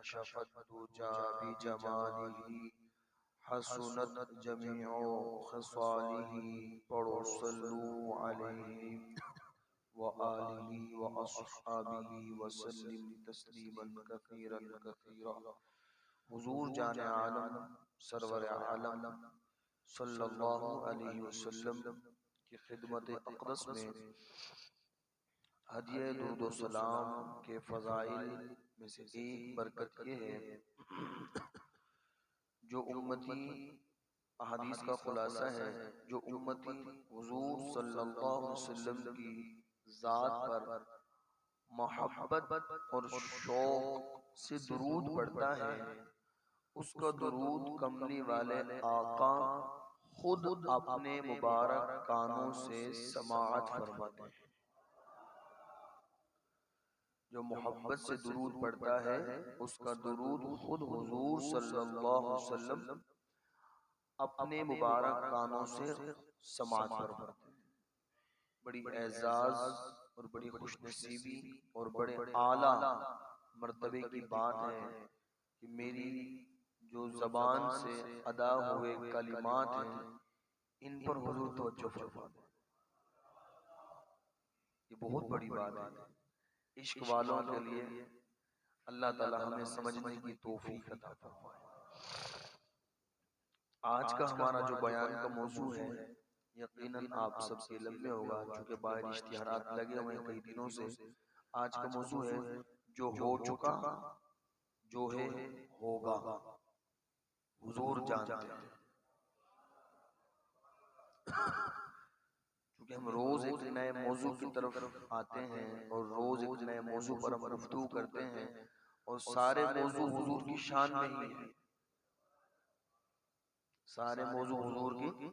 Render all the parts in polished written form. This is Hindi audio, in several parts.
कशफत दुजा बिजमालिही हसनत जमीउ खसालिही। पढ़ो सल्लु अलैहि व आलिहि व अस्हाबिहि व सल्लिम तस्लीमन कसीरन कसीरा। हुजूर जाने आलम सरवर आलम सल्लल्लाहु अलैहि वसल्लम की खिदमत अक़दस में हदिये दुरूद व सलाम के फ़ज़ाइल में से एक बरकत ये है, जो उम्मती अहादीस का खुलासा है, जो उम्मती हुजूर सल्लल्लाहु अलैहि वसल्लम की ज़ात पर मोहब्बत और शौक़ से दुरूद पढ़ता है, उसका दुरूद कमली वाले आका खुद अपने मुबारक कानों से समाअत फरमाते हैं। जो मोहब्बत से दुरूद पढ़ता है, उसका दुरूद खुद हुजूर सल्लल्लाहु अलैहि वसल्लम अपने मुबारक कानों से समाअत फरमाते हैं। बड़ी एजाज और बड़ी खुशनसीबी और बड़े आला मर्तबे की बात है कि मेरी जो ज़बान से अदा हुए कलिमात हैं, इन पर हुजूर तवज्जो फरमाते हैं। ये बहुत बड़ी बात है। इश्क वालों के लिए अल्लाह ताला हमें समझने की तौफीक अता फरमाए। आज का हमारा जो बयान का मौजू है, यकीनन आप सबके इल्म में होगा, चूँकि बाहर इश्तिहारात लगे हुए हैं कई दिनों से। आज का मौजू है जो हो चुका, जो है होगा। हुजूर जानते हैं। क्योंकि हम रोज एक नए मौजू की तरफ आते हैं और रोज एक नए मौजू पर हम गुफ्तगू करते हैं, और सारे मौजू हुजूर की शान में ही है। सारे मौजू हुजूर की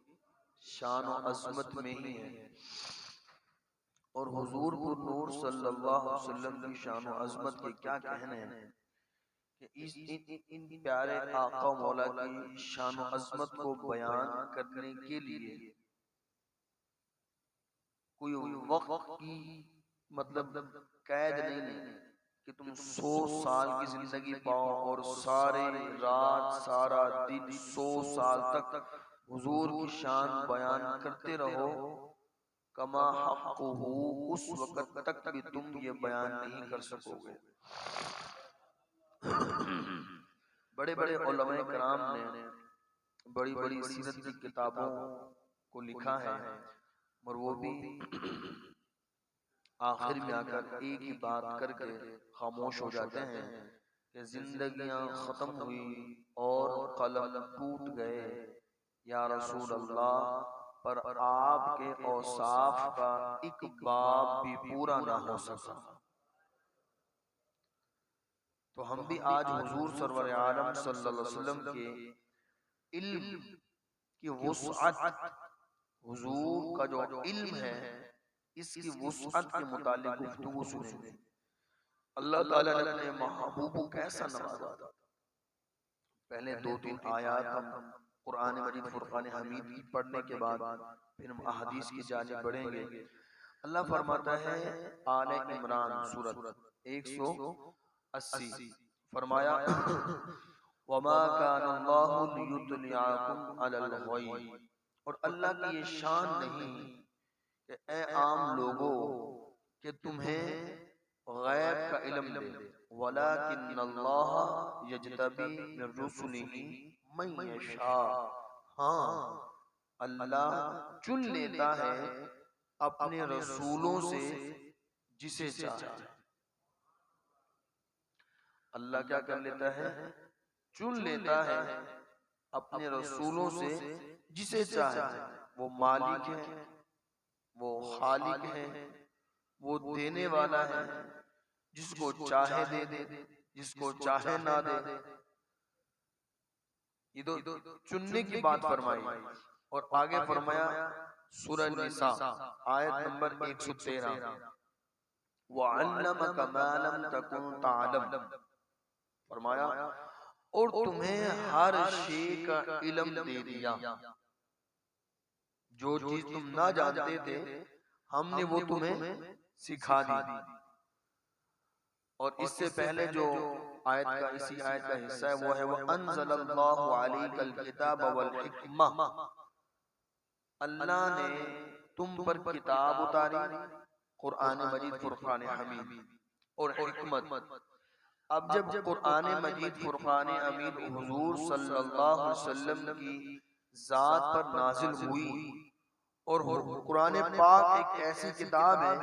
शान और अज़मत में ही है। और हुजूर पुर नूर सल्लल्लाहु अलैहि वसल्लम की शान और अज़मत के क्या कहने हैं कि इन प्यारे आका मौला की शान और अज़मत को बयान करने के लिए कोई वक्त की मतलब कैद नहीं है कि तुम 100 साल की जिंदगी पाओ और सारे रात सारा दिन 100 साल तक हुजूर की शान बयान करते रहो। कमा हक़्क़ुहु, उस वक़्त तक भी तुम ये बयान नहीं कर सकोगे। बड़े बड़े उलमाए किराम ने बड़ी बड़ी सीरत की किताबों को लिखा है, और वो भी आखिर में आकर एक ही बात करके खामोश हो जाते हैं कि जिंदगियां खत्म हुई और कलम टूट गए या रसूल अल्लाह, पर आपके औसाफ का एक बाब भी पूरा ना हो सका। तो हम भी आज हुजूर सरवर आलम सल्लल्लाहु अलैहि वसल्लम के इल्म की वुसअत, हुजूर का जो इल्म है इसकी वुसअत के मुतालिक गुफ्तगू सुनेंगे। अल्लाह ताला ने अपने महबूब को कैसा नवाजा। पहले 2-3 आयात हम कुरान मजीद फुरकान हमीद की पढ़ने के बाद फिर हम अहदीस की जानिब बढ़ेंगे। अल्लाह फरमाता है आले इमरान सूरत 180, फरमाया वमा काना अल्लाहु लियुत्लिअकुम अलल गैब, और अल्लाह की ये शान नहीं कि ए आम लोगों कि तुम्हें गैब का इल्म दे, वलाकिन्नल्लाह यज्तबी मिन रुसुलिही मन यशा, हाँ अल्लाह चुन लेता है अपने रसूलों से जिसे चाहे। अल्लाह क्या कर लेता है? चुन लेता है अपने रसूलों से जिसे चाहे। वो मालिक है, वो खालिक है, वो देने वाला है, जिसको चाहे दे दे, जिसको चाहे ना दे। ये तो चुनने की बात फरमाई। और आगे फरमाया सूरह निसा आयत नंबर 113, वअल्लमका मा लम तकुन तअलम, फरमाया और तुम्हें हर शे का इल्म दे दिया। जो चीज तुम ना जानते थे हमने वो तुम्हें सिखा दी। और इससे पहले जो आयत का इसी आयत का हिस्सा है वो है वह अनज़लल्लाहु अलैकल किताब वल हिक्मा, अल्लाह ने तुम पर किताब उतारी, कुरान मजीद, फुरकान हमीद और हिकमत। अब जब कुरान मजीद, फुरकान हमीद हुजूर सल्लल्लाहु अलैहि वसल्लम की जात पर नाजिल हुई, और कुरान पाक एक ऐसी किताब है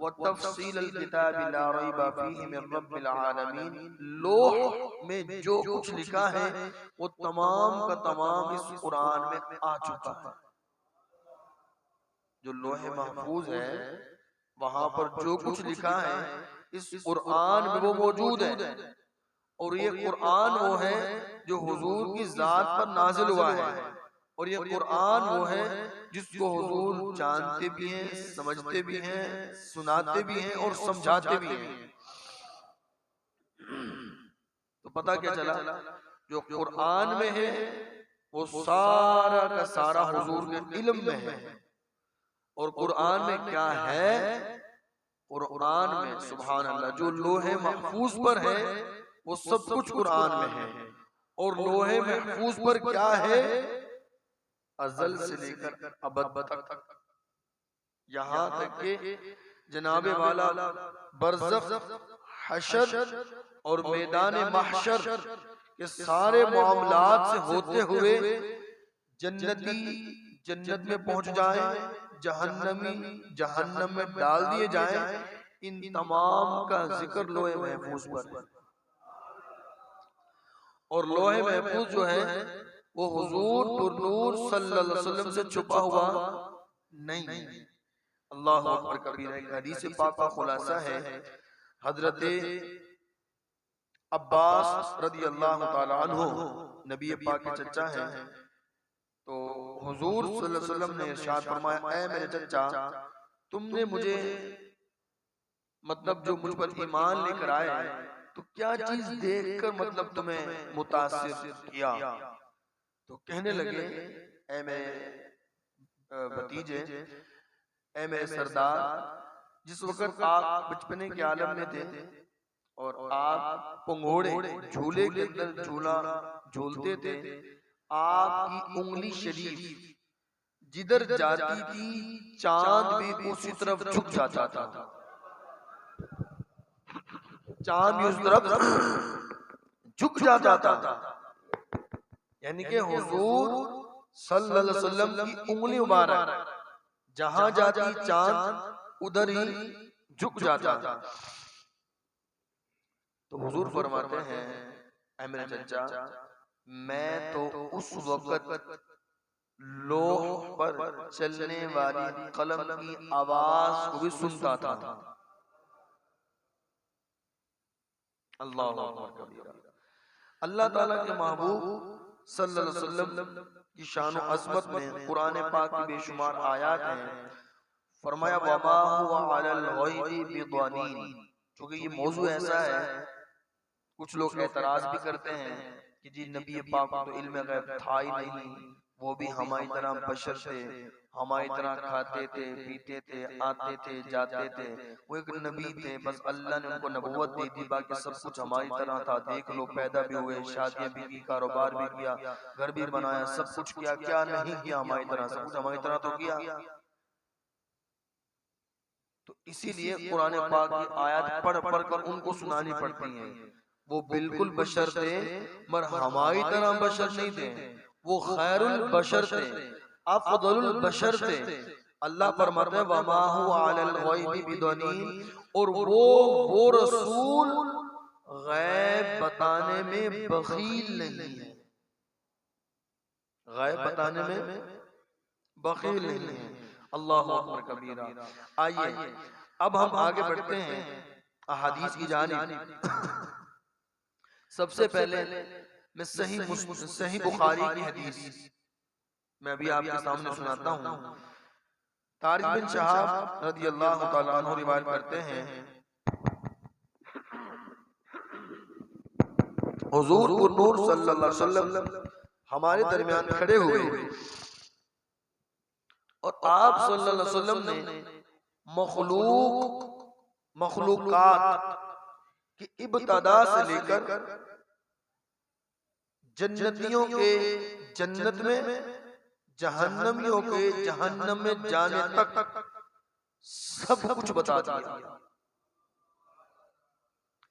व तफसील किताब ला रैब फीही मिन रब्बिल आलमीन, लौह में जो कुछ लिखा है वो तमाम का तमाम इस कुरान में आ चुका है। जो लोहे महफूज है वहां पर जो कुछ लिखा है इस कुरान में वो मौजूद है। और ये कुरान वो है जो हुजूर की जात पर नाजिल हुआ है, और ये कुरान वो है जिसको हुजूर जानते भी हैं, समझते भी हैं, सुनाते भी हैं और समझाते भी हैं। तो पता क्या चला, जो कुरान में है वो सारा का सारा हुजूर के इल्म में है। और कुरान में क्या है, कुरान में सुभान अल्लाह जो लोहे महफूज पर है वो सब कुछ कुरान में है। और लोहे महफूज पर क्या है, अज़ल से लेकर अबद तक, यहाँ तक के जनाबे वाला बरज़ख, हशर और मैदान महशर के सारे मामलात से होते हुए जन्नती जन्नत में पहुंच जाए, जहन्नमी जहन्नम में डाल दिए जाएं, इन तमाम का जिक्र लोहे महफूज पर है। और लोहे महफूज जो है वो हुजूर पुरनूर सल्लल्लाहु अलैहि वसल्लम से छुपा हुआ नहीं। अल्लाह अकबर कबीरा। एक हदीस पाक का खुलासा है, हजरत अब्बास रदी अल्लाह तआला अन्हु नबी पाक के चचा हैं, तो हुजूर सल्लल्लाहु अलैहि वसल्लम ने इरशाद फरमाया, ऐ मेरे चचा, तुमने मुझे मतलब जो मुझ पर ईमान लेकर आए तो क्या चीज देखकर मतलब तुम्हें मुतासिर किया? तो कहने लगे, ऐ मेरे भतीजे, ऐ मेरे सरदार, जिस वक्त आप बचपने के आलम में थे और आप पंघोड़े झूले के अंदर झूला झूलते थे, आपकी उंगली शरीफ जिधर जाती थी चांद भी उसी तरफ झुक जाता था। चांद भी उस तरफ झुक जाता था। यानी कि हुजूर सल्लल्लाहु अलैहि वसल्लम की उंगली मुबारक जहां जाती चांद उधर ही झुक जाता था। तो हुजूर फरमाते हैं, ऐ मेरे चचा, मैं तो उस वक्त लोह पर चलने वाली कलम की आवाज को भी सुनता था। अल्लाह अल्लाह ताला के महबूब सल्लल्लाहु अलैहि वसल्लम की शान और अज़मत में कुरान पाक की बेशुमार आयात हैं। फरमाया, वमा हुवा अलल गैबि बिदनीन। क्योंकि ये मौजू ऐसा है, कुछ लोग एतराज भी करते हैं कि जी नबी पाक को तो इल्म गैब था ही नहीं, वो भी हमारी तरह बशर थे, हमारी तरह खाते थे, पीते थे, आते थे, जाते थे। वो एक नबी थे, बस अल्लाह ने उनको नबूवत दे दी, बाकी सब कुछ हमारी तरह था। देख लो, पैदा भी हुए, शादियां भी की, कारोबार भी किया, घर भी बनाया, सब कुछ किया। क्या नहीं किया हमारी तरह? सब कुछ हमारी तरह तो किया। तो इसीलिए कुरान पाक की आयत पढ़ पढ़ कर उनको सुनानी पड़ती है। वो बिल्कुल बशर थे, मगर हमारी तरह बशर नहीं थे, वो खैरुल बशर थे, अफदलुल बशर थे। अल्लाह फरमाते हैं, वमा हुवा अलल गैबि बिदनीन, और वो रसूल गैब बताने में बखील नहीं है, गैब बताने में बखील नहीं है। अल्लाह अकबर कबीरा। आइए अब हम आगे बढ़ते हैं अहादीस की जानिब। सबसे पहले मैं सही बुखारी की हदीस मैं अभी आपके सामने सुनाता हूँ। तारिक बिन शहाब रदियल्लाहु ताला अन्हु रिवायत करते हैं, हुजूर पुरनूर सल्लल्लाहु अलैहि वसल्लम हमारे दरमियान खड़े हुए और आप सल्लल्लाहु अलैहि वसल्लम ने मखलूकात कि इब्तदा से लेकर जन्नतियों के जन्नत में, जहन्नमियों के जहन्नम में जाने तक सब कुछ बता दिया।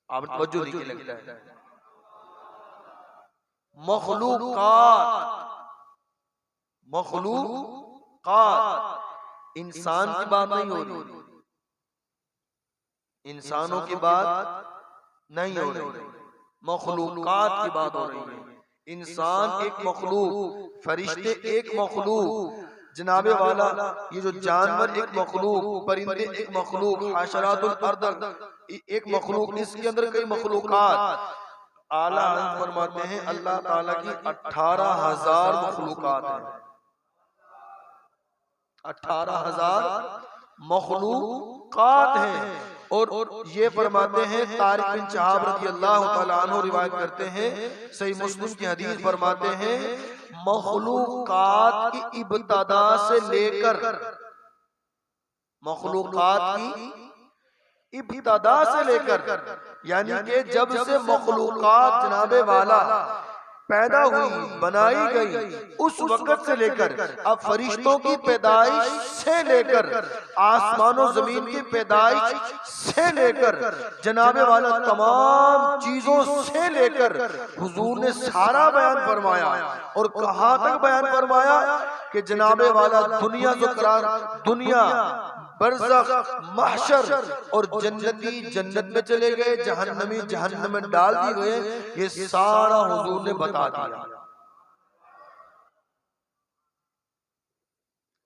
आप तवज्जो नहीं की लगता है। मखलूकात इंसान की बात नहीं हो रही, इंसानों की बात नहीं हो रही, मखलूकात की बात हो रही है। इंसान एक मखलूक, फरिश्ते एक मखलूक, जनाबे वाला ये जो जानवर एक मखलूक, परिंदे एक मखलूक, हाशरातुल अर्द एक मखलूक, इसके अंदर कई मखलूकात। आला फरमाते हैं अल्लाह ताला की 18,000 मखलूकात हैं, 18,000 मखलूकात हैं। और ये फरमाते हैं तारिक बिन शहाब रज़ियल्लाहु ताला अन्हु रिवायत करते हैं, सही मुस्लिम की हदीस फरमाते हैं, मखलूकात की इब्तदा से लेकर, मखलूकात की इब्तदा से लेकर, यानी कि जब से मखलूकात जनाबे वाला पैदा हुई, बनाई गई, उस वक्त से लेकर अब फरिश्तों की पैदाइश से लेकर, आसमानों जमीन की पैदाइश से लेकर, जनाबे वाला तमाम चीजों से लेकर हुजूर ने सारा बयान फरमाया। और कहाँ तक बयान फरमाया कि जनाबे वाला दुनिया जो करार, दुनिया, बरज़ख, महशर, और जन्नती जन्नत में चले गए, जहन्नमी जहन्नम में डाल दिए गए, ये सारा हुजूर ने बता दिया।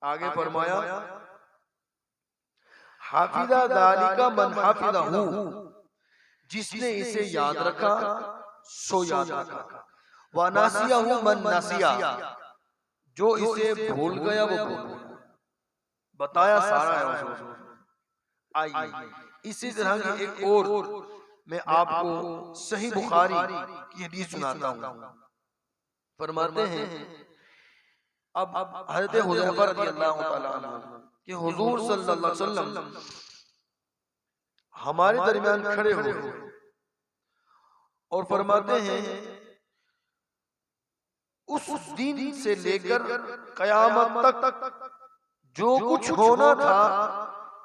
आगे फरमाया हाफिज़ा ज़ालिका मन हाफिज़हू, जिसने इसे याद रखा सो याद रखा, व नासियहू मन नासिया, जो इसे भूल गया वो भूल गया। बताया सारा है। आइए इसी तरह की एक और मैं आपको सही बुखारी की हदीस सुनाता हूँ। फरमाते हैं अब हज़रत हुज़ैफा रज़ियल्लाहु ताला अन्हु कि हुजूर सल्लल्लाहु अलैहि वसल्लम हमारे दरमियान खड़े हुए और फरमाते हैं उस दिन से लेकर क़यामत तक जो कुछ होना था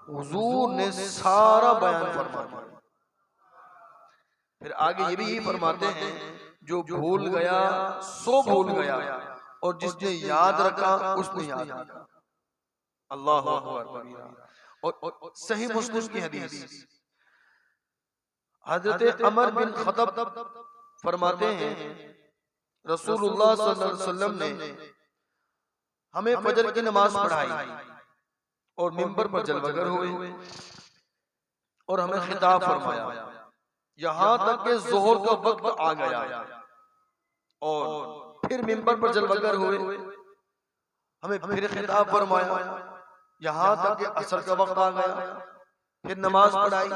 हुजूर ने सारा बयान फरमा दिया। फिर आगे ये भी फरमाते हैं जो भूल गया सो भूल गया, और जिसने याद रखा उसने याद रखा। अल्लाहु अकबर। और सही मुस्लिम की हदीस, हजरत अमर बिन खत्तब फरमाते हैं रसूलुल्लाह सल्लल्लाहु अलैहि वसल्लम ने हमें फजर की नमाज पढ़ाई और मिंबर पर जलवगर हुए और हमें खिताब फरमाया, यहाँ तक कि ज़ोहर का वक्त आ गया, और फिर मिंबर पर जलवगर हुए, हमें फिर खिताब फरमाया, यहाँ तक कि असर का वक्त आ गया, फिर नमाज पढ़ाई,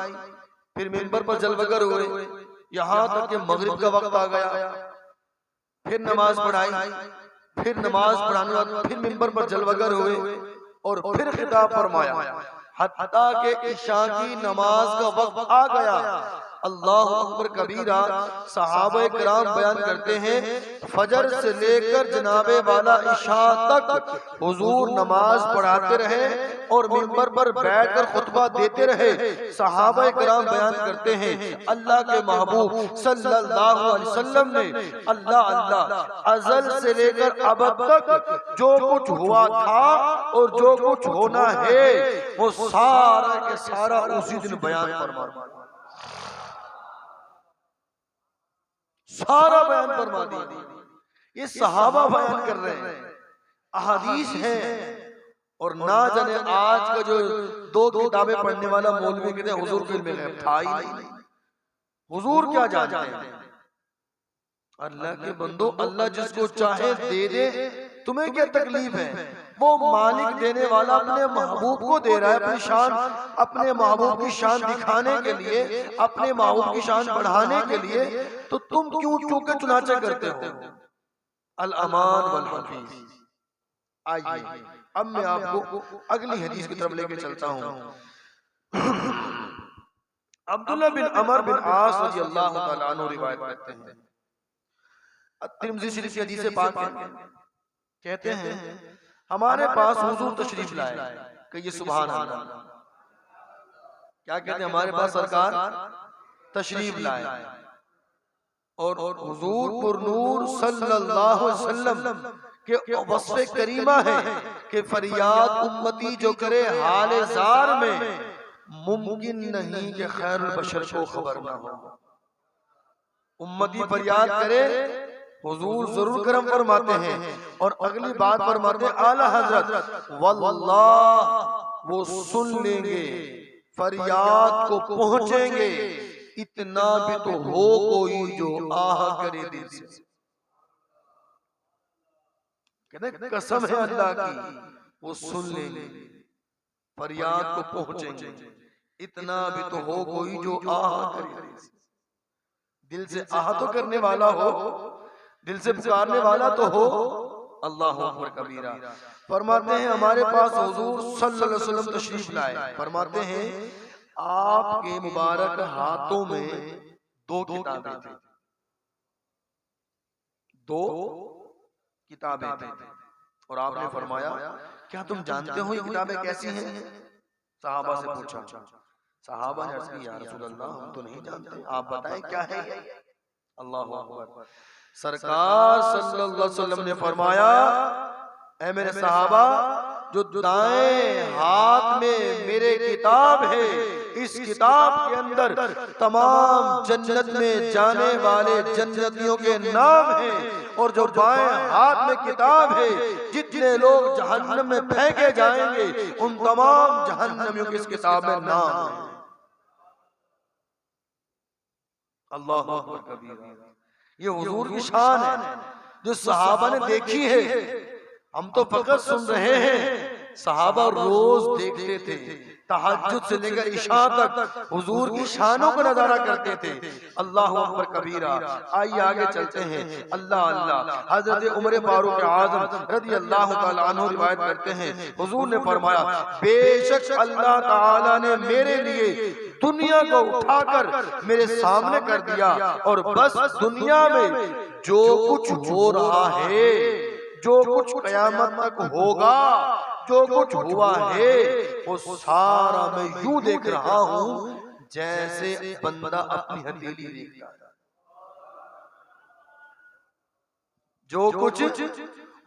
फिर मिंबर पर जलवगर हुए, यहाँ तक कि मगरिब का वक्त आ गया, फिर नमाज पढ़ाई, फिर नमाज पढ़ाने बाद फिर मिंबर पर जलवगर हुए और फिर खिताब फरमाया, हत्ता के इशा की नमाज का वक्त आ गया। अल्लाह अकबर कबीरा। सहाबा किराम बयान करते हैं फजर से लेकर जनाबे वाला इशा तक हुजूर नमाज पढ़ाते रहे और मिंबर पर बैठकर खुतबा देते रहे। सहाबा किराम बयान करते हैं अल्लाह के महबूब सल्लल्लाहु अलैहि वसल्लम ने अल्लाह अल्लाह अज़ल से लेकर अब तक जो कुछ हुआ था और जो कुछ होना है वो सारा के सारा उसी दिन बयान फरमा दिया, सारा बयान फरमा दिया। ये सहाबा बयान कर रहे हैं, अहादीस है। और ना जाने आज का जो दो किताबें पढ़ने वाला मौलवी कहते हैं हुजूर के इल्म गैब था ही नहीं, हुजूर क्या जानते हैं। अल्लाह के बंदो, अल्लाह जिसको चाहे दे दे, तुम्हें क्या तकलीफ है। वो मालिक देने वाला अपने महबूब को दे रहा है, अपनी शान, अपने महबूब की शान दिखाने के लिए, अपने महबूब की शान बढ़ाने के लिए, तो तुम क्यों चूके चुनाचे करते हो। अल अमान वल हफीज। आइए अब मैं आपको अगली हदीस की तरफ लेके चलता हूँ। अब्दुल्लाह बिन अमर बिन आस रज़ियल्लाहु ताला अन्हु रिवायत करते हैं, तिर्मिज़ी शरीफ की हदीस पाक है, कहते हैं हमारे पास हुजूर तशरीफ लाए, कहिए सुभान अल्लाह। क्या कहते हैं? हमारे पास सरकार तशरीफ लाए और हुजूर पुरनूर सल्लल्लाहु अलैहि वसल्लम के वस्फ़े करीमा है कि फरियाद उम्मती जो करे हाले ज़ार में मुमकिन नहीं कि खैरुल बशर को खबर ना हो। उम्मती फरियाद करे, हुजूर जरूर करम फरमाते हैं। और अगली बात फरमाते हैं आला हजरत, वल्लाह वो सुन लेंगे, फरियाद को पहुंचेंगे, इतना भी तो हो कोई जो आह करे दिल से। कहते कसम है अल्लाह की, वो सुन लेंगे, फरियाद को पहुंचेंगे, इतना भी तो हो कोई जो आह करे दिल से। दिल से आह तो करने वाला हो, दिल से पुकारने वाला तो हो। अल्लाह अकबर कबीरा। फरमाते हैं हमारे पास हुजूर सल्लल्लाहु अलैहि वसल्लम तशरीफ लाए, फरमाते हैं आपके मुबारक हाथों में दो किताबें थी, दो किताबें थी। और आपने फरमाया क्या तुम जानते हो ये किताबें कैसी हैं? सहाबा से पूछा। सहाबा ने अर्ज़ की या रसूल अल्लाह हम तो नहीं जानते, आप बताएं क्या है ये? अल्लाह अकबर। सरकार सल्लल्लाहु अलैहि वसल्लम ने फरमाया ऐ मेरे सहाबा, जो दाएं हाथ में मेरे किताब है, इस किताब के अंदर तमाम जन्नत में जाने वाले जन्नतियों के नाम हैं। और जो बाएं हाथ में किताब है, जितने लोग जहन्नम में फेंके जाएंगे उन तमाम जहन्नमियों की इस किताब में नाम है। अल्लाह अकबर कबीर। ये हुजूर की शान है जो सहाबा ने देखी है। हम तो फकत सुन रहे हैं, सहाबा रोज देखते थे, तहज्जुद से लेकर इशा तक हुजूर की शानों को नजारा करते थे। अल्लाह अकबर कबीरा। आइए आगे चलते हैं। अल्लाह अल्लाह। हजरत उमर फारूक आज़म रज़ी अल्लाह ताला अन्हु रिवायत करते हैं, हुजूर ने फरमाया बेशक अल्लाह ताला ने मेरे लिए दुनिया को उठाकर मेरे सामने कर दिया और बस दुनिया में जो कुछ हो रहा है, जो कुछ कयामत तक होगा, जो कुछ हुआ है, वो सारा मैं यूं देख रहा हूं जैसे बंदा अपनी हथेली देखता है। जो कुछ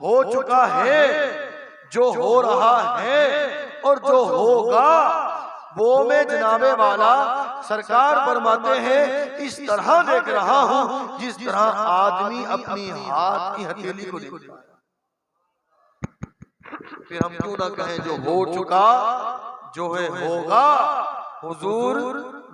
हो चुका है, जो हो रहा है और जो होगा, वो मैं जनाबे वाला सरकार फरमाते हैं इस तरह देख रहा हूं जिस तरह आदमी अपनी हाथ की हथेली को देखता है। फिर हम क्यों ना कहें जो हो चुका, जो है होगा, हुजूर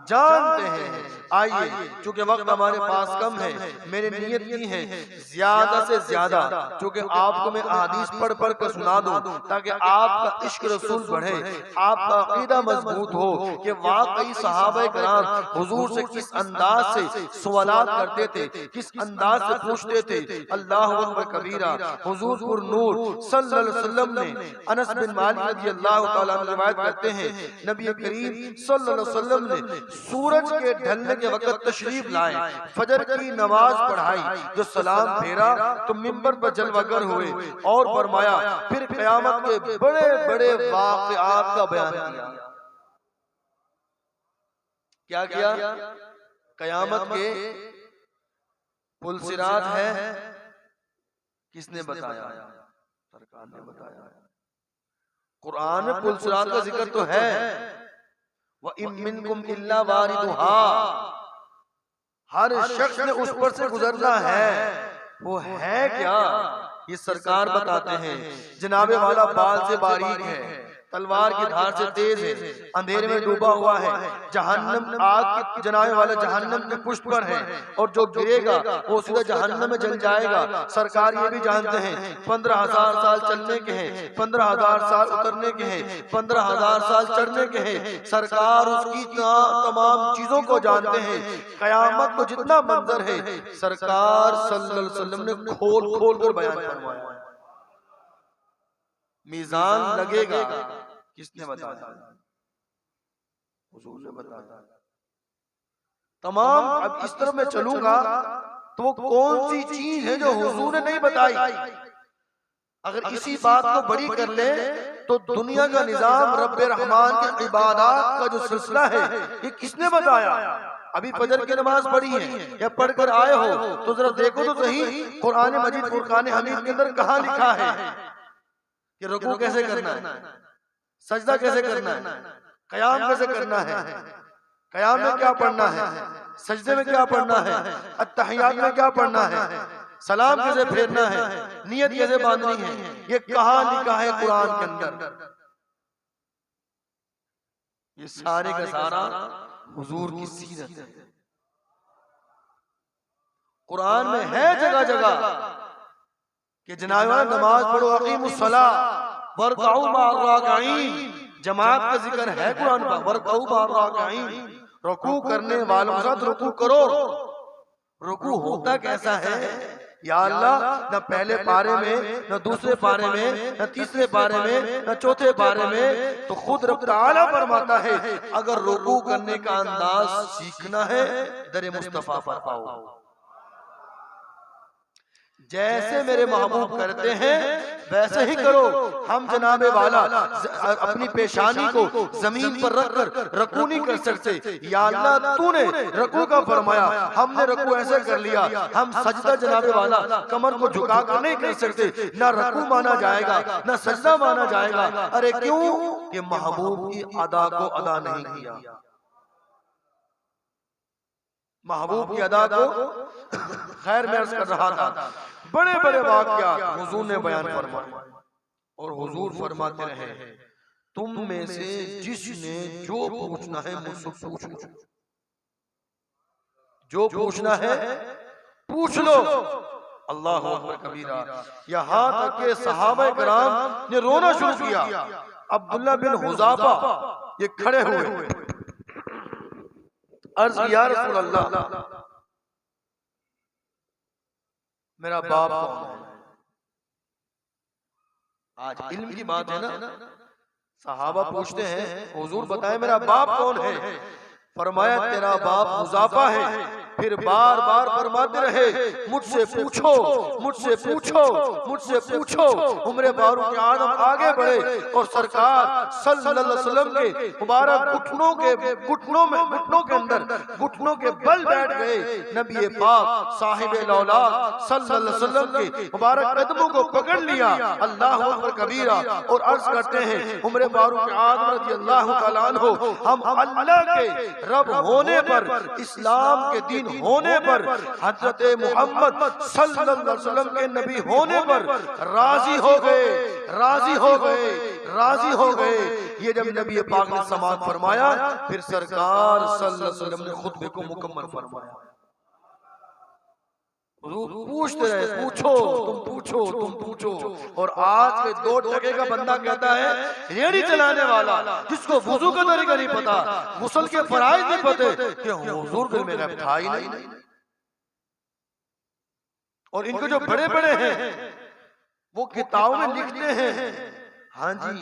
जानते हैं। आइए, चूंकि वक्त हमारे पास कम है, मेरी नियत की है ज्यादा से ज्यादा, चूंकि आपको मैं अहादीस पढ़ पढ़ कर सुना दूं ताकि आपका इश्क रसूल बढ़े, आपका अकीदा मजबूत हो कि वाकई सहाबा किराम हुजूर से किस अंदाज से सवालात करते थे, किस अंदाज से पूछते थे। अल्लाह अकबर कबीरा। हुजूर पुरनूर सल्लल्लाहु अलैहि वसल्लम ने अनस बिन मालिक रज़ियल्लाहु ताला अन्हु रिवायत करते हैं, नबी करीम सल्लल्लाहु अलैहि वसल्लम ने सूरज के ढलने के वक्त तशरीफ लाए, फजर की नमाज पढ़ाई, जो सलाम फेरा तो मिंबर पर जलवागर हुए और फरमाया फिर क़यामत के बड़े बड़े वाक़िआत का बयान किया। क्या किया? क़यामत के पुलसिरात है, किसने बताया? सरकार ने बताया। कुरान में पुलसिरात का जिक्र तो है, व इम मिनकुम इल्ला वारिदुहा, हर शख्स ने उस पर से गुजरना है। वो है क्या? ये सरकार बताते हैं। जनाबे वाला बाल से बारीक है, तलवार की धार से तेज है, अंधेरे में डूबा हुआ है, जहन्नम आग के जनाबे वाला जहन्नम के पुष्ट पर है और जो गिरेगा वो सीधा जहन्नम में जल जाएगा। सरकार ये भी जानते हैं 15,000 साल चलने के हैं, 15,000 साल उतरने के हैं, 15,000 साल चढ़ने के हैं। सरकार उसकी तमाम चीजों को जानते हैं। कयामत को जितना मंजर है सरकार सल्लल्लाहु अलैहि वसल्लम ने खोल खोल कर बयान फरमाया। मीज़ान लगेगा, किसने बताया? हुजूर ने बताया। तमाम, अब इस तरफ मैं चलूंगा तो वो कौन सी चीज है जो हुजूर ने नहीं बताई। अगर इसी बात को बड़ी कर ले तो दुनिया का निजाम रब्बे रहमान के इबादत का जो सिलसिला है ये किसने बताया। अभी फजर की नमाज पढ़ी है या पढ़कर आए हो तो जरा देखो तो सही कुरान मजीद फुरकान हमीद के अंदर कहाँ लिखा है कि रुकू कैसे करना है, सजदा कैसे करना है, कयाम कैसे करना है, कयाम में क्या पढ़ना है, सजदे में क्या पढ़ना है, अत्तहियात में क्या पढ़ना है, सलाम कैसे फेरना है, नियत कैसे बांधनी है, ये कहाँ लिखा है कुरान के अंदर। ये सारे का सारा हुजूर की सीरत है। कुरान में है जगह जगह कि जनाब नमाज पढ़ो, अकीमुस्सलाह वरकाऊ मार्राकईन, जमात का जिक्र है कुरान का, वरकाऊ मार्राकईन, रुकू करने वालों के साथ रुकू करो। रुकू होता कैसा है या अल्लाह, न पहले पारे में, न दूसरे पारे में, न तीसरे पारे में, न चौथे पारे में, तो खुद रब ताला फरमाता है अगर रुकू करने का अंदाज सीखना है दरे मुस्तफा पर पाओ। जैसे मेरे महबूब करते हैं वैसे ही करो। हम जनाबे वाला अपनी पेशानी को जमीन पर रखकर रकू नहीं कर सकते। या अल्लाह तूने रकू का फरमाया, हमने रकू ऐसे कर लिया। हम सजदा जनाबे वाला कमर को झुका कर नहीं कर सकते, ना रकू माना जाएगा ना सजदा माना जाएगा। अरे क्यों कि महबूब की अदा को अदा नहीं किया। महबूब की अदा को खैर मैं अर्ज कर रहा था, बड़े बड़े वाक़यात हुजूर ने बयान फरमाए और हुजूर फरमाते रहे तुम में से जिसने जो पूछना है मुझसे पूछो, जो पूछना है पूछ लो। अल्लाह अकबर कबीरा। यहाँ तक के सहाबा किराम ने रोना शुरू किया। अब्दुल्ला बिन हुज़ाफा ये खड़े हुए, अर्ज किया रसूल अल्लाह मेरा बाप कौन है। आज इल्म की बात है ना, सहाबा पूछते हैं हुजूर बताए मेरा बाप कौन है। फरमाया तेरा बाप हुज़ाफा है। फिर बार बार फरमाते रहे मुझसे पूछो, मुझसे पूछो, मुझसे पूछो। उम्र फारूक आदम आगे बढ़े और सरकार सल्लल्लाहु अलैहि वसल्लम के मुबारक घुटनों के अंदर घुटनों के बल बैठ गए। नबी पाक साहिब लौलाद सल्लल्लाहु अलैहि वसल्लम के मुबारक कदमों को पकड़ लिया। अल्लाह अकबर कबीरा और अर्ज करते हैं उम्र फारूक आदम रज़ियल्लाहु तआला अन्हु, हम अल्लाह के रब होने पर, इस्लाम के दीन होने पर, हजरत मोहम्मद सल्लल्लाहु अलैहि वसल्लम के नबी होने पर राजी हो गए, राजी हो गए, राजी हो गए। ये जब नबी पाक ने समाअत फरमाया फिर सरकार सल्लल्लाहु अलैहि वसल्लम ने खुतबे को मुकम्मल फरमाया। पूछते रहे पूछो तुम पूछो तुम पूछो। और आज के 2 टके का बंदा कहता है रेडी चलाने वाला जिसको वुजू का तरीका नहीं पता, गुस्ल के फराइज नहीं पते, कि हुजूर दिल में गैब था ही नहीं। और इनको जो बड़े बड़े हैं वो किताबों में लिखते हैं, हाँ जी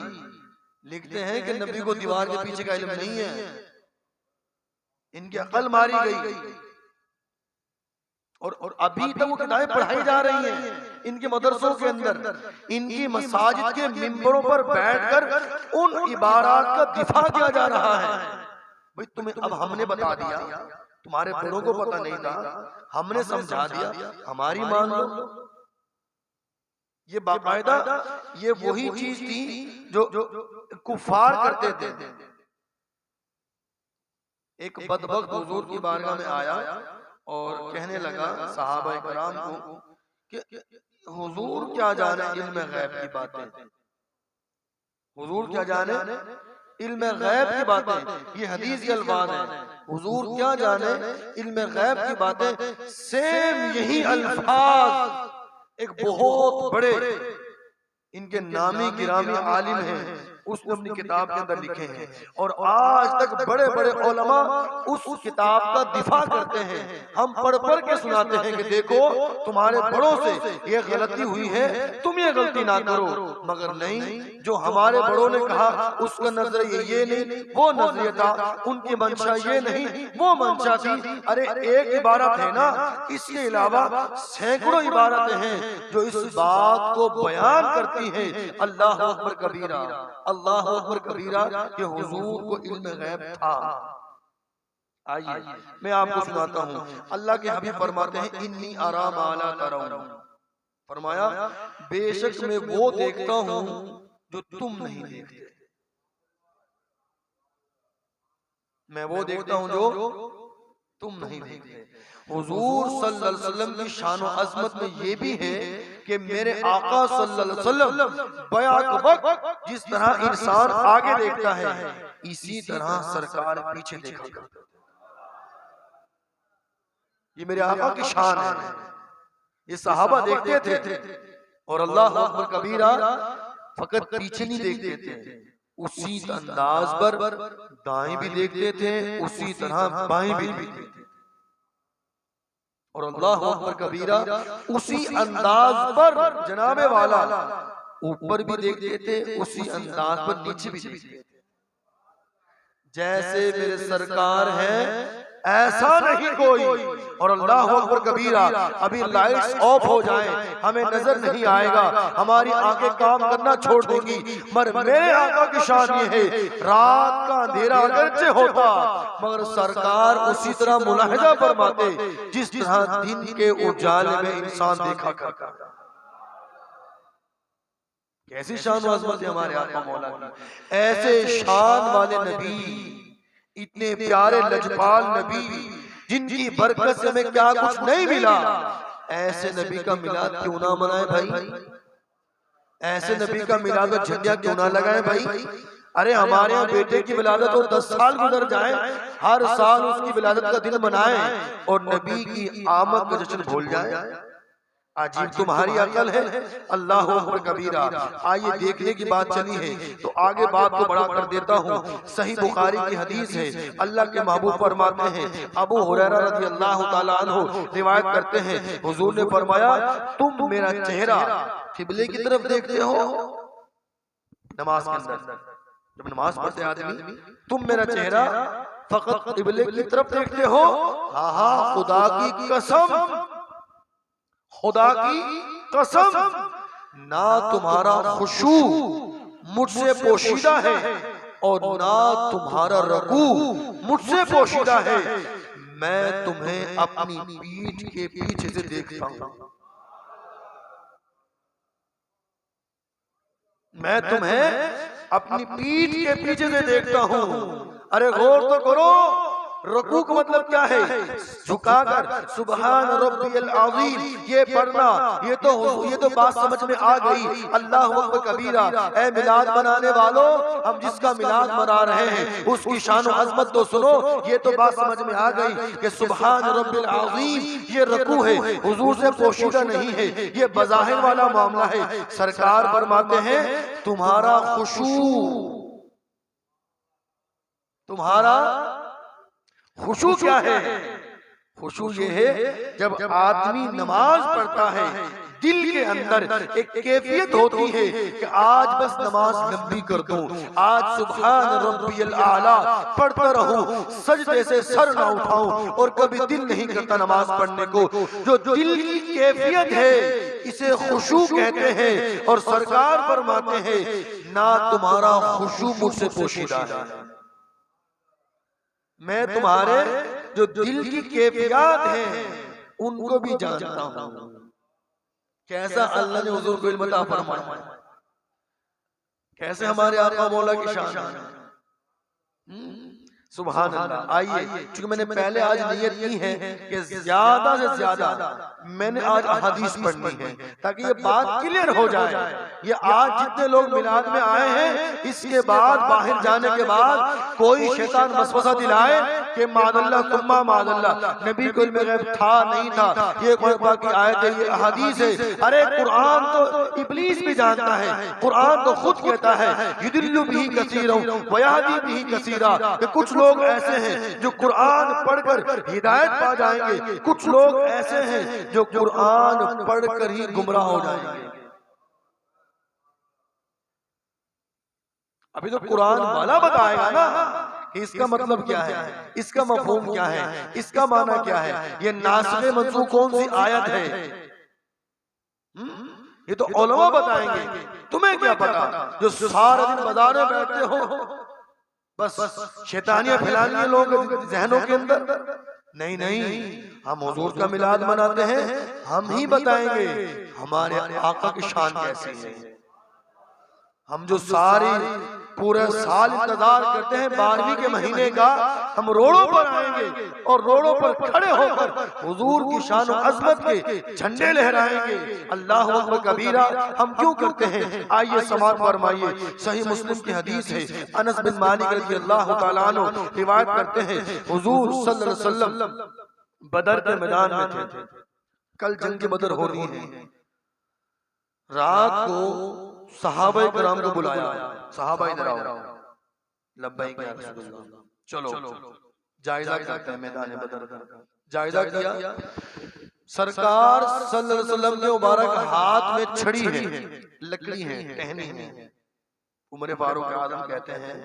लिखते हैं कि नबी को दीवार के पीछे का इल्म नहीं है, इनकी अकल मारी गई। और अभी तक वो किताबें पढ़ाई जा रही हैं इनके मदरसों के अंदर। इनकी मसाजिद के मिंबरों पर बैठकर उन इबारात का दिफा किया जा रहा है। भाई तुम्हें अब हमने बता दिया, तुम्हारे बड़ों को पता नहीं था, हमने समझा दिया, हमारी मान लो। ये बाकायदा ये वही चीज थी जो कुफार करते थे। एक बदबख्त हुजूर की बारगाह में आया और कहने लगा सहाबा किराम को कि हुजूर क्या जाने इल्म गैब की बातें, हुजूर क्या जाने इल्म गैब की बातें। ये हदीस के अल्फाज हैं, हुजूर क्या जाने इल्म गैब की बातें। सेम यही अल्फाज एक बहुत बड़े इनके नामी गिरामी आलिम हैं उसने अपनी किताब के अंदर लिखे हैं और आज तक बड़े बड़े उलमा उस किताब का दिफा करते हैं। हम पढ़ पढ़ के सुनाते हैं कि देखो तुम्हारे बड़ों से ये गलती हुई है, तुम ये गलती ना करो। मगर नहीं, जो हमारे बड़ों ने कहा उसका नजरिया ये नहीं, वो नजरिया था, उनकी मंशा ये नहीं, वो मंशा थी। अरे एक इबारत है ना, इसके अलावा सैकड़ों इबारतें हैं जो इस बात को बयान करती हैं। अल्लाह अकबर कबीरा, अल्लाह अकबर कबीरा कि हुजूर को इल्म गैब था। आइए मैं आपको सुनाता हूँ। अल्लाह के हबीब फरमाते हैं इन्नी अरा मा ला तरौन, फरमाया बेशक मैं वो देखता हूँ जो तुम नहीं देखते। मैं वो देखता हूँ जो तुम नहीं देखते। हुजूर सल्लल्लाहु अलैहि वसल्लम की शान और अजमत में ये भी है कि मेरे आका सल्लल्लाहु अलैहि वसल्लम बयाक वक्त जिस तरह इंसान आगे देखता है, इसी तरह सरकार पीछे देखा करते। ये मेरे आका की शान है। ये सहाबा देखते थे और अल्लाह अकबर कबीरा फकत पीछे नहीं देखते थे, उसी अंदाज पर दाएं भी देखते थे, उसी तरह बाएं भी देखते थे। और अल्लाह अकबर कबीरा उसी अंदाज पर जनाबे वाला ऊपर भी देखते थे, उसी अंदाज पर नीचे भी देखते थे। जैसे मेरे सरकार हैं ऐसा नहीं कोई। और अल्लाह अकबर कबीरा अभी लाइट्स ऑफ हो जाएं, हमें नजर नहीं आएगा, हमारी आंखें काम करना छोड़ देंगी, मगर मेरे आका की शान ये है रात का अंधेरा अगरचे होता मगर सरकार उसी तरह मुलाहिजा फरमाते जिस तरह दिन के उजाले में इंसान देखा करता। कैसी शान और अज़मत है हमारे आका मौला की। ऐसे शान वाले नबी, इतने प्यारे लजपाल नबी जिनकी बरकत से हमें क्या कुछ नहीं मिला, ऐसे नबी का मिलाद क्यों ना मनाए भाई? ऐसे नबी का मिलाद में झंडिया क्यों ना लगाए भाई? अरे हमारे यहाँ बेटे की विलादत और 10 साल गुजर जाए, हर साल उसकी विलादत का दिन मनाए और नबी की आमद का जश्न भूल जाए। अजीब तुम्हारी अकल है। अल्लाह अकबर कबीरा। आइए देखने की बात चली है तो आगे बात को बड़ा कर देता हूँ। सही बुखारी की हदीस है, अल्लाह के महबूब फरमाते हैं, अबू हुरैरा रज़ी अल्लाह तआला अन्हु रिवायत करते हैं, हुजूर ने फरमाया तुम मेरा चेहरा किबले की तरफ देखते हो नमाज के अंदर, जब नमाज पढ़ते आदमी, तुम मेरा चेहरा फकत किबले की तरफ देखते हो? हाँ हाँ, खुदा की कसम, खुदा की कसम, ना तुम्हारा खुशू मुझसे पोशीदा है और ना तुम्हारा रकू मुझसे पोशीदा है। मैं तुम्हें अपनी पीठ के पीछे से देखता हूं, मैं तुम्हें अपनी पीठ के पीछे से देखता हूं। अरे गौर तो करो, रुकू का मतलब क्या है? झुकाकर सुबहान रब्बियल अज़ीम ये पढ़ना। ये तो बात समझ में आ गई। अल्लाह अकबर कबीरा। ए मिलाद मनाने वालों, हम जिसका मिलाद मना रहे हैं उसकी शान और अज़मत तो सुनो। ये तो बात समझ में आ गई कि सुबहान रब्बिल अज़ीम ये रुकू है, हुजूर से पोशीदा नहीं है, ये बज़ाहिर वाला मामला है। सरकार फरमाते हैं तुम्हारा खुशू, तुम्हारा खुशू क्या है? खुशू ये है जब आदमी नमाज पढ़ता है, दिल के अंदर एक कैफियत होती है कि आज बस नमाज लंबी कर दूं, आज सुभान रब्बियल आला पढ़ता रहूं, सजदे से सर ना उठाऊं और कभी दिल नहीं करता नमाज पढ़ने को। जो दिल की कैफियत है इसे खुशू कहते हैं। और सरकार फरमाते हैं ना तुम्हारा खुशू मुझसे पोशीदा है, मैं तुम्हारे जो दिल की कैफियत है उनको भी जानता हूं। कैसा अल्लाह ने हुजूर को इल्म अता फरमाया, कैसे हमारे आका मौला की शान। सुभान अल्लाह। आइए, क्योंकि मैंने पहले आज नियत की है कि ज्यादा से ज्यादा मैंने आज हदीस पढ़नी है ताकि ये बात क्लियर हो जाए। ये आज जितने लोग मिलाद में आए हैं, इसके बाद बाहर जाने के बाद कोई शैतान वसवसा दिलाए कि मादल्ला सुम्मा मादल्ला, नबी को इल्म गैब था नहीं था, ये कोई बाकी आयत है, ये हदीस है। अरे कुरान तो इब्लीस भी जानता है, कुरान तो खुद कहता है युदिल्लु बिही कसीरा व यहदी बिही कसीरा, कि कुछ लोग ऐसे हैं जो कुरान पढ़कर हिदायत पा जाएंगे, कुछ लोग ऐसे हैं जो कुरान पढ़कर ही गुमराह हो जाएंगे। अभी तो कुरान वाला बताएगा ना कि इसका मतलब क्या है, इसका मफहूम क्या है, इसका माना क्या है, ये नासिख मंसूख कौन सी आयत है, ये तो उलमा बताएंगे। तुम्हें क्या पता जो सारा दिन बाजार में बैठते हो, बस शैतानियां फैलानी है लोगों के जहनों के अंदर। नहीं नहीं, हम हुजूर का मिलाद मनाते हैं, हम ही बताएंगे हमारे आका की शान कैसी है। हम जो सारी पूरे साल इंतजार करते हैं 12वीं के महीने का, हम रोडों पर आएंगे और रोडों पर खड़े होकर हुजूर की शान और अज़मत के झंडे लहराएंगे। अल्लाहु अकबर कबीरा हम क्यों करते हैं? आइए समाअत फरमाइए। सही मुस्लिम की हदीस है, अनस बिन मालिक रज़ियल्लाहु तआला अन्हु रिवायत करते हैं, हुजूर सल्लल्लाहु अलैहि वसल्लम बदर के मैदान में थे। कल जंग बदर हो रही है। रात को सहाबा किराम को बुलाया, सहाबा इधर आओ, लब्बैक या रसूलल्लाह, चलो जायजा करते हैं मैदान बदर का। जायजा किया, सरकार सल्लल्लाहु अलैहि वसल्लम के मुबारक हाथ में छड़ी है, लकड़ी है, टहनी है। उमर फारूक आजम कहते हैं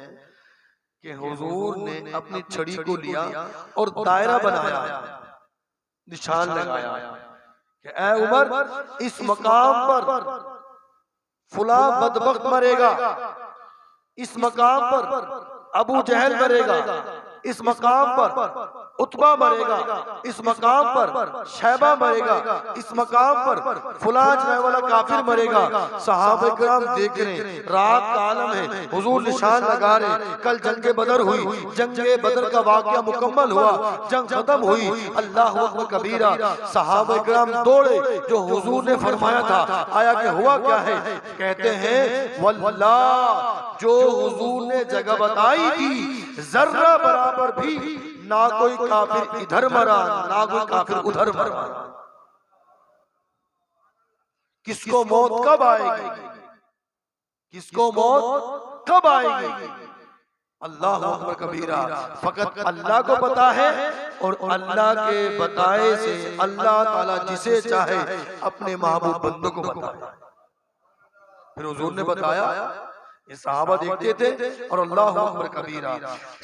कि हुजूर ने अपनी छड़ी को लिया और दायरा बनाया, निशान लगाया कि ऐ उमर, इस मकाम पर फुला बदबख्त मरेगा, इस मकाम पर अबू जहल मरेगा, इस मकाम पर उतबा मरेगा, इस मकाम पर शैबा मरेगा, इस मकाम पर फुलां जो वाला काफिर मरेगा। सहाबा किराम देख रहे, रात का आलम है, हुजूर निशान लगा रहे। कल जंग बदर हुई, जंग बदर का वाकया मुकम्मल हुआ, जंग खत्म हुई। अल्लाहु अकबर कबीरा, सहाबा किराम दौड़े, जो हुजूर ने फरमाया था आया कि हुआ क्या है? कहते हैं वल्लाह, जो हुजूर ने जगह बताई थी जर्रा बराबर भी ना कोई काफिर इधर मरा, ना कोई काफिर उधर मरा। किसको मौत कब आएगी, किसको मौत कब आएगी? अल्लाह अकबर कबीरा, फकत अल्लाह को पता है, और अल्लाह के बताए से अल्लाह ताला जिसे चाहे अपने महबूब बंदों को बताए। फिर हुजूर ने बताया, ये सहाबा देखते थे, और अल्लाह अकबर कबीरा।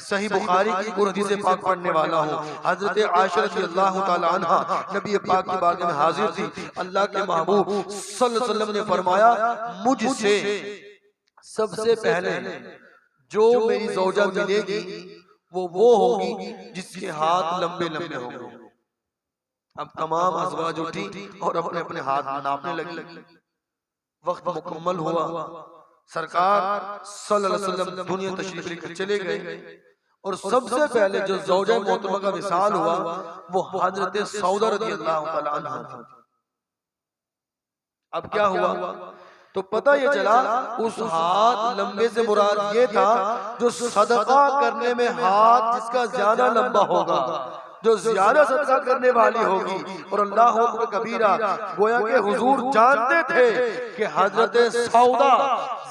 सही बुखारी की एक हदीस पाक पढ़ने वाला हूँ। हजरत आयशा रज़ियल्लाहु ताला अन्हा नबी पाक की बारगाह में हाजिर थी। अल्लाह के महबूब सल्लल्लाहु अलैहि वसल्लम ने फरमाया, मुझसे सबसे पहले जो मेरी ज़ौजा मिलेगी वो होगी जिसके हाथ लंबे लंबे होंगे। अब तमाम अज़वाज उठी और अपने अपने हाथ नापने लगी। वक्त मुकम्मल हुआ, सरकार सल्लल्लाहु अलैहि वसल्लम दुनिया तशरीफ लेकर चले गए, और सबसे पहले जो ज़ौजा मोहतरमा का विसाल हुआ वो हजरत सौदा रज़ियल्लाहु तआला अन्हा थी। अब क्या हुआ? तो पता ये चला, उस हाथ लंबे से मुराद ये था जो सदका करने में हाथ जिसका ज्यादा लंबा होगा, जो ज्यादा सदका करने वाली होगी। और अल्लाह अकबर कबीरा, गोया के हुजूर जानते थे कि हजरत सौदा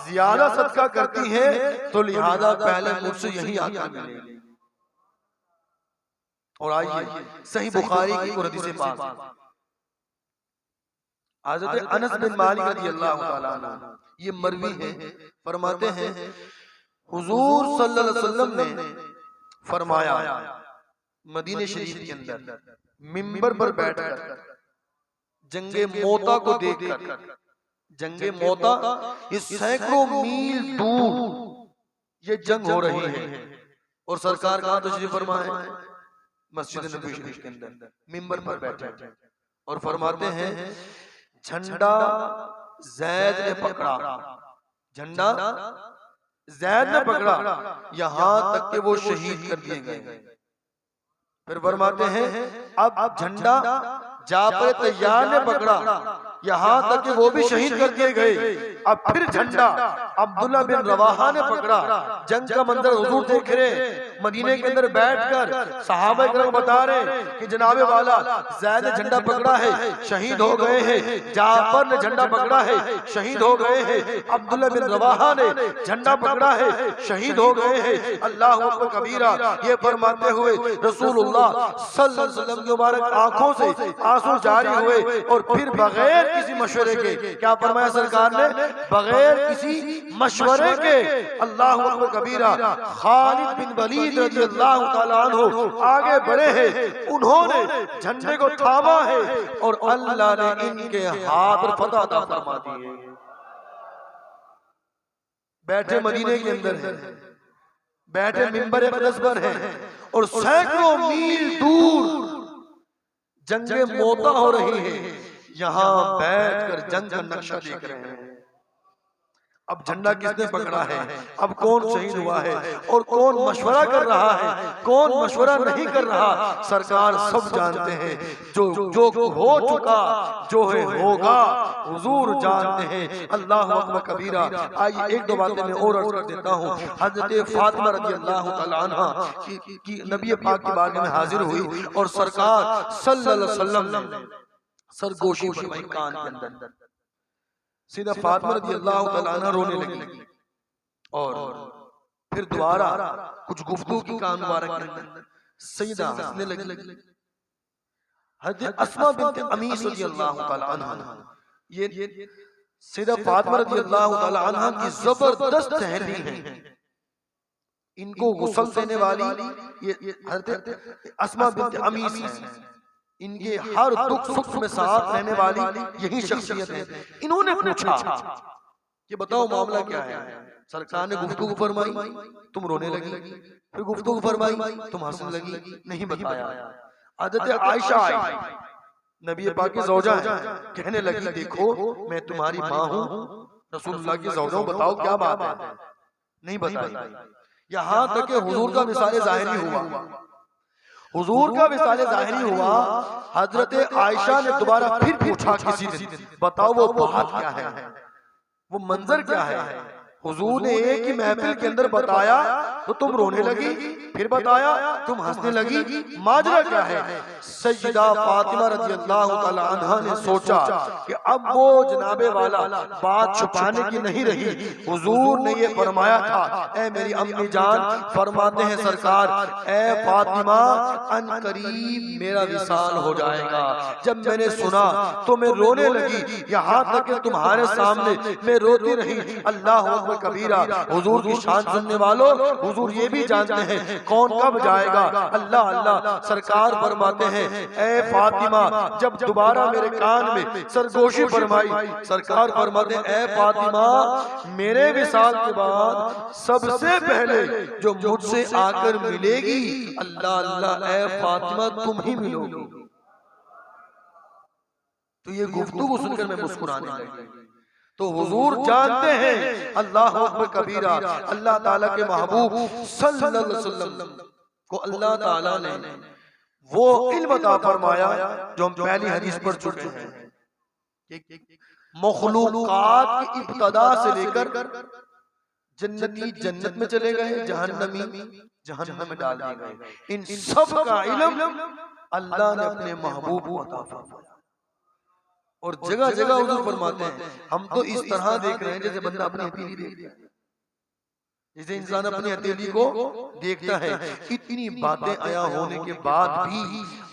ज्यादा सदका करती है, तो लिहाजा पहले मुझसे यही आका मिलेगी। और आइए सही बुखारी की हदीस पाक, हज़रत अनस बिन मालिक रज़ियल्लाहु ताला अन्हु, ये मरवी है, फरमाते हैं हुजूर सल्लल्लाहु अलैहि वसल्लम ने फरमाया, मदीने शरीफ के अंदर मिंबर पर बैठकर जंगे मोता को देखकर, जंगे मोता ये सैकड़ों मील दूर ये जंग हो रही है, और सरकार कहाँ तशरीफ फरमा है? मस्जिद नबवी शरीफ के अंदर मिंबर पर बैठे, और फरमाते हैं झंडा ज़ैद ने पकड़ा, झंडा ज़ैद ने पकड़ा, यहाँ तक कि वो शहीद कर दिए गए। फिर फरमाते हैं अब झंडा जाफर तैयार ने पकड़ा, यहाँ तक कि वो भी शहीद कर दिए गए। अब फिर झंडा अब्दुल्ला बिन रवाहा ने पकड़ा। जंग का मंजर हुजूर देख रहे, मदीने के अंदर बैठकर सहाबा किराम बता रहे कि जनाबे वाला ज़ैद ने झंडा पकड़ा है, शहीद हो गए हैं। जाफर ने झंडा पकड़ा है, शहीद हो गए हैं। अब्दुल्ला बिन रवाहा ने झंडा पकड़ा है, शहीद हो गए हैं। अल्लाह अकबर कबीरा। ये फरमाते हुए रसूलुल्लाह सल्लल्लाहु अलैहि वसल्लम की मुबारक आंखों से आंसू जारी हुए और फिर बगैर किसी मशवरे के, क्या फरमाया सरकार ने, बगैर किसी मशवरे के अल्लाह अकबर कबीरा खालिद बिन वलीद रज़ियल्लाहु ताला अन्हु आगे बढ़े हैं। उन्होंने झंडे को थामा है और अल्लाह ने इनके हाथ पर फतह अता फरमा दी है। बैठे मदीने के अंदर है, बैठे मिंबर अक़दस पर है और सैकड़ों मील दूर जंगे मोता हो रही है, यहाँ बैठकर जंग का नक्शा देख रहे हैं। अब झंडा किसने पकड़ा है, अब कौन शहीद हुआ है और कौन मशवरा कर रहा है, कौन मशवरा नहीं कर रहा, सरकार सब जानते हैं। जो हो चुका, जो है होगा, हुजूर जानते हैं। अल्लाह अकबर कबीरा। आइए एक दो बातें मैं और अर्ज कर देता हूँ। हज़रत फातिमा रज़ियल्लाहु ताला अन्हा की नबी पाक की बारगाह में हाजिर हुई और सरकार सल्लल्लाहु अलैहि वसल्लम सरगोशी फरमाई कान के अंदर। सीधा फातिमा रज़ियल्लाहु ताला अन्हा रोने लगी और फिर दोबारा कुछ गुफ्तगू की कान मुबारक के अंदर सईदा हंसने लगी। हज़रत अस्मा बिन्त अमीस रज़ियल्लाहु ताला अन्हा, ये सईदा फातिमा रज़ियल्लाहु ताला अन्हा की जबरदस्त सहेली हैं। इनको गुस्ल देने वाली ये हज़रत अस्मा बिन्त अमीस हैं। इनके हर दुख सुख में साथ रहने वाली यही शख्सियत है। इन्होंने पूछा कि बताओ मामला क्या है। सरकार ने गुफ्तगू फरमाई, तुम रोने लगी, फिर गुफ्तगू फरमाई, तुम हंसने लगी, नहीं बताया। हज़रत आयशा आई, नबी पाक की ज़ौजा है, कहने लगी देखो मैं तुम्हारी माँ हूँ, रसूलुल्लाह की ज़ौजा हूँ, बताओ क्या बात है, नहीं बताई। यहाँ तक कि हुजूर का विसाल ज़ाहिरी हुआ, हुजूर का विसाल ज़ाहिरी हुआ। हजरत आयशा ने दोबारा फिर पूछा किसी दिन, बताओ वो बात क्या है, वो मंजर क्या है। हुजूर ने एक ही महफिल के अंदर बताया तो तुम रोने लगी, फिर बताया तुम हंसने लगी, माजरा क्या है। सय्यदा फातिमा रज़ियल्लाहु ताला अन्हा ने सोचा कि अब वो जनाबे वाला बात छुपाने की नहीं रही। हुजूर ने ये फरमाया था, ऐ मेरी अम्मी जान, फरमाते हैं सरकार, ऐ फातिमा अन करीब मेरा विसाल हो जाएगा। जब मैंने सुना तो मैं रोने लगी, यहाँ तक कि तुम्हारे सामने मैं रोती रही। अल्लाह अकबर कबीरा। हुजूर की शान सुनने वालों, हुजूर ये भी जानते हैं कौन कब जाएगा। अल्लाह अल्लाह। सरकार फरमाते हैं, ऐ फातिमा, जब दोबारा मेरे कान में सरगोशी फरमाई, सरकार फरमाते हैं, ऐ फातिमा, मेरे विसाल के बाद सबसे पहले जो मुझसे आकर मिलेगी, अल्लाह अल्लाह, ऐ फातिमा तुम ही मिलोगी। तो ये गुफ्तगू सुनकर मैं मुस्कुराने लगी। तो हुजूर जानते हैं, अल्लाह अकबर कबीरा, अल्लाह ताला के महबूब सल्लल्लाहु अलैहि वसल्लम को अल्लाह ताला ने वो इल्म अता फरमाया जो हम पहली हदीस पढ़ चुके हैं। मखलूकात की इब्तदा से लेकर जन्नती जन्नत में चले गए, जहन्नमी जहन्नम में डाल दिए गए। इन सब का इल्म अल्लाह ने अपने महबूब को अता फरमाया। और जगह जगह हुजूर फरमाते हैं, हम तो इस तरह देख रहे हैं जैसे बंदा अपनी हथेली देखता है, जैसे इंसान अपनी हथेली को देखता है। इतनी बातें आया होने के बाद भी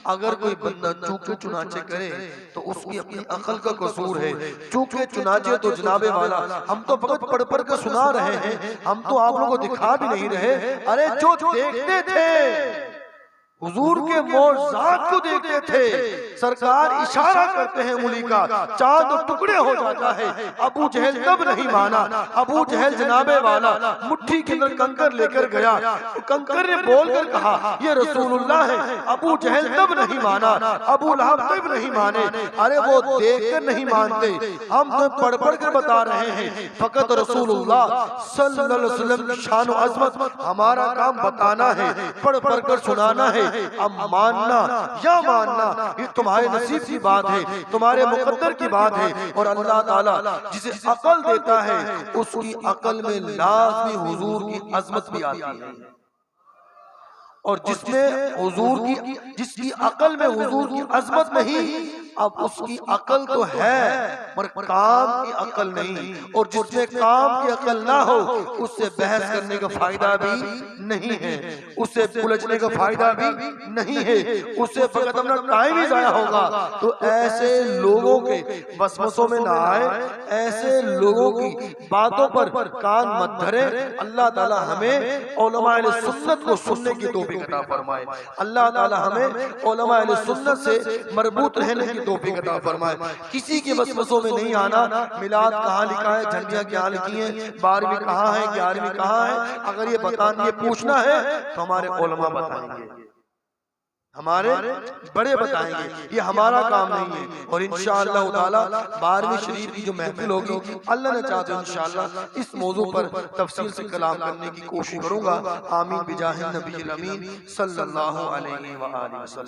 अगर कोई बंदा चूके चुनाचे करे तो उसकी अपनी अकल का कसूर है। चूके चुनाचे तो जनाबे वाला हम तो फकत पढ़ पढ़ कर सुना रहे हैं, हम तो आप लोगों को दिखा भी नहीं रहे। अरे जो देखते थे हुजूर के मौजज़ात को देखते थे। सरकार इशारा करते हैं उंगली का, चांद टुकड़े हो जाता है। अबू जहल तब नहीं माना। अबू जहल जनाबे वाला मुट्ठी के अंदर कंकर लेकर गया, कंकर ने बोलकर कहा ये रसूलुल्लाह है। अबू जहल तब नहीं माना, अबू लहब तब नहीं माने। अरे वो देखकर नहीं मानते, हम तो पढ़ पढ़ कर बता रहे हैं। फकत रसूलुल्लाह सल्लल्लाहु अलैहि वसल्लम की शान और अज़मत हमारा काम बताना है, पढ़ पढ़ कर सुनाना है। अब मानना या मानना ये तुम्हारे नसीब की बात है, तुम्हारे मुकद्दर की बात है। और अल्लाह ताला जिसे अकल देता है उसकी अकल में लाज़मी हुजूर की अजमत भी आती है। और जिसकी अकल में हुजूर की अजमत नहीं, अब उसकी अकल तो है पर काम की अकल नहीं। और जिसमें काम की अकल ना हो उससे बहस करने का फायदा भी नहीं है, उससे उलझने का फायदा भी नहीं है, उससे फकत अपना टाइम ही जाया होगा। तो ऐसे लोगों के वसवसों में ना आए, ऐसे लोगों की बातों पर कान मत धरे। अल्लाह ताला हमें उलमा अहले सुन्नत को सुनने की तौफीक अता फरमाए। अल्लाह ताला हमें उलमा अहले सुन्नत से मरबूत रहने की तौफीक अता फरमाए। किसी के वसवसों में नहीं आना। मिलाद कहाँ लिखा है, झंडियाँ क्या लिखी हैं, 12वीं कहाँ है, 11वीं कहाँ है, अगर ये बताना, ये पूछना है तो हमारे उलमा बताएंगे, हमारे बड़े बताएंगे, ये हमारा काम नहीं है। और इंशाअल्लाह ताला 12वीं शरीफ की जो महफिल होगी, अल्लाह ने चाहा तो इंशाअल्लाह इस मौजू पर तफसील से कलाम करने की कोशिश करूंगा। आमीन बिजाहिन नबील अमीन सल्लल्लाहु अलैहि व आलिहि वसल्लम।